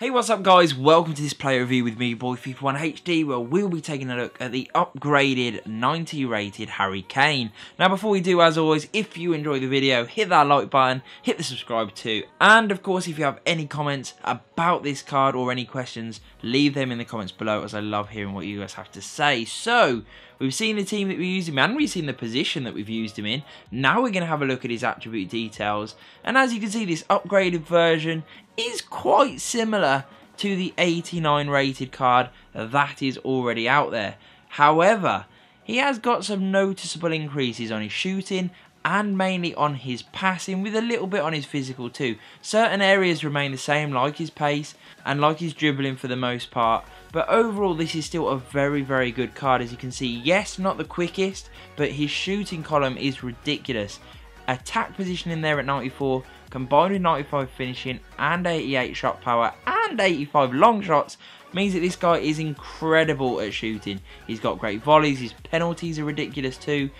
Hey, what's up guys, welcome to this player review with me, boy FIFA 1 HD, where we'll be taking a look at the upgraded 90 rated Harry Kane. Now before we do, as always, if you enjoy the video, hit that like button, hit the subscribe too, and of course if you have any comments about this card or any questions, leave them in the comments below, as I love hearing what you guys have to say. So, we've seen the team that we used him in, and we've seen the position that we've used him in. Now we're going to have a look at his attribute details, and as you can see, this upgraded version is quite similar to the 89 rated card that is already out there. However, he has got some noticeable increases on his shooting and mainly on his passing, with a little bit on his physical too. Certain areas remain the same, like his pace and like his dribbling for the most part, but overall this is still a very good card. As you can see, yes, not the quickest, but his shooting column is ridiculous. Attack position in there at 94, combined with 95 finishing and 88 shot power and 85 long shots, means that this guy is incredible at shooting. He's got great volleys, his penalties are ridiculous too.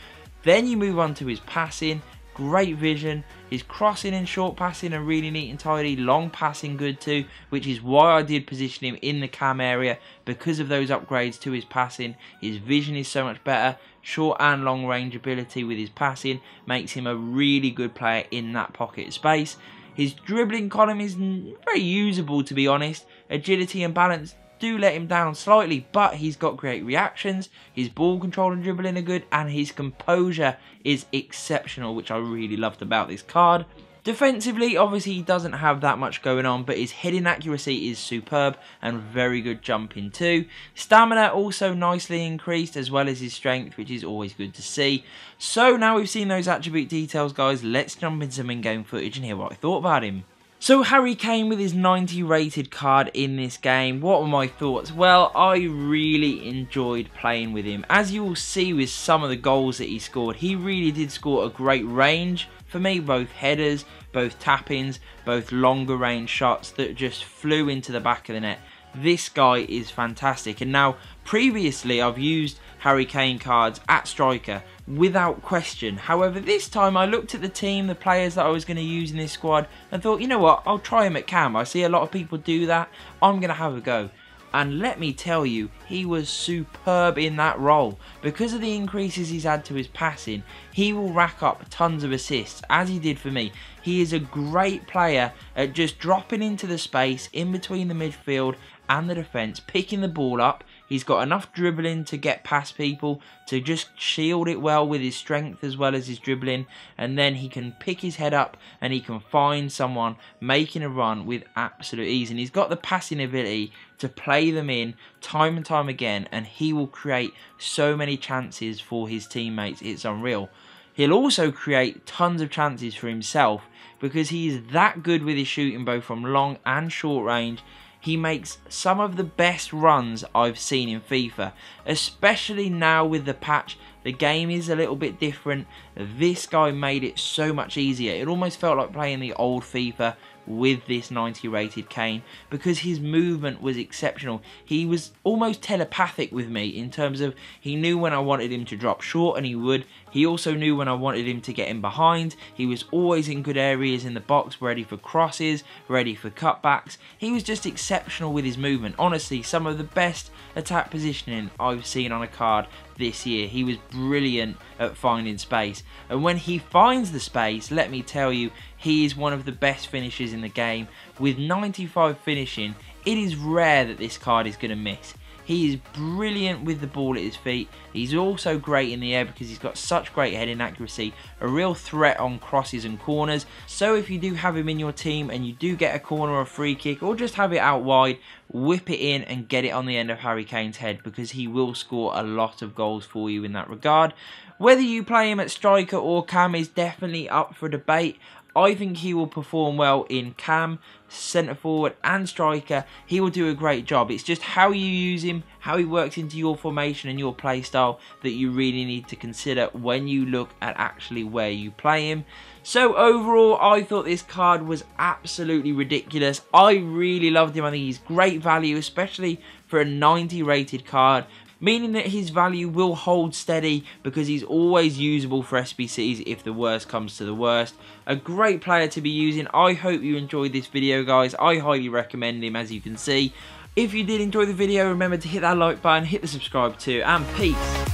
Then you move on to his passing, great vision, his crossing and short passing are really neat and tidy, long passing good too, which is why I did position him in the cam area, because of those upgrades to his passing. His vision is so much better, short and long range ability with his passing makes him a really good player in that pocket space. His dribbling column is very usable, to be honest. Agility and balance do let him down slightly, but he's got great reactions, his ball control and dribbling are good, and his composure is exceptional, which I really loved about this card. Defensively, obviously he doesn't have that much going on, but his heading accuracy is superb and very good jumping too. Stamina also nicely increased, as well as his strength, which is always good to see. So now we've seen those attribute details, guys, let's jump into some in-game footage and hear what I thought about him. So Harry Kane with his 90 rated card in this game, what were my thoughts? Well, I really enjoyed playing with him. As you will see with some of the goals that he scored, he really did score a great range. For me, both headers, both tap-ins, both longer range shots that just flew into the back of the net. This guy is fantastic. And now, previously I've used Harry Kane cards at striker without question. However, this time I looked at the team, the players that I was going to use in this squad, and thought, you know what, I'll try him at cam. I see a lot of people do that. I'm going to have a go. And let me tell you, he was superb in that role. Because of the increases he's had to his passing, he will rack up tons of assists, as he did for me. He is a great player at just dropping into the space in between the midfield and the defence, picking the ball up. He's got enough dribbling to get past people, to just shield it well with his strength as well as his dribbling, and then he can pick his head up and he can find someone making a run with absolute ease. And he's got the passing ability to play them in time and time again, and he will create so many chances for his teammates, it's unreal. He'll also create tons of chances for himself, because he is that good with his shooting, both from long and short range. He makes some of the best runs I've seen in FIFA, especially now with the patch. The game is a little bit different. This guy made it so much easier. It almost felt like playing the old FIFA with this 90 rated Kane, because his movement was exceptional. He was almost telepathic with me, in terms of he knew when I wanted him to drop short, and he would. He also knew when I wanted him to get in behind. He was always in good areas in the box, ready for crosses, ready for cutbacks. He was just exceptional with his movement. Honestly, some of the best attack positioning I've seen on a card this year. He was brilliant at finding space, and when he finds the space, let me tell you, he is one of the best finishers in the game. With 95 finishing, it is rare that this card is going to miss. He is brilliant with the ball at his feet. He's also great in the air because he's got such great heading accuracy, a real threat on crosses and corners. So if you do have him in your team and you do get a corner or a free kick, or just have it out wide, whip it in and get it on the end of Harry Kane's head, because he will score a lot of goals for you in that regard. Whether you play him at striker or cam is definitely up for debate. I think he will perform well in cam, centre forward and striker. He will do a great job. It's just how you use him, how he works into your formation and your play style, that you really need to consider when you look at actually where you play him. So overall, I thought this card was absolutely ridiculous. I really loved him. I think he's great value, especially for a 90 rated card. meaning that his value will hold steady because he's always usable for SBCs if the worst comes to the worst. A great player to be using. I hope you enjoyed this video, guys. I highly recommend him, as you can see. If you did enjoy the video, remember to hit that like button, hit the subscribe too, and peace.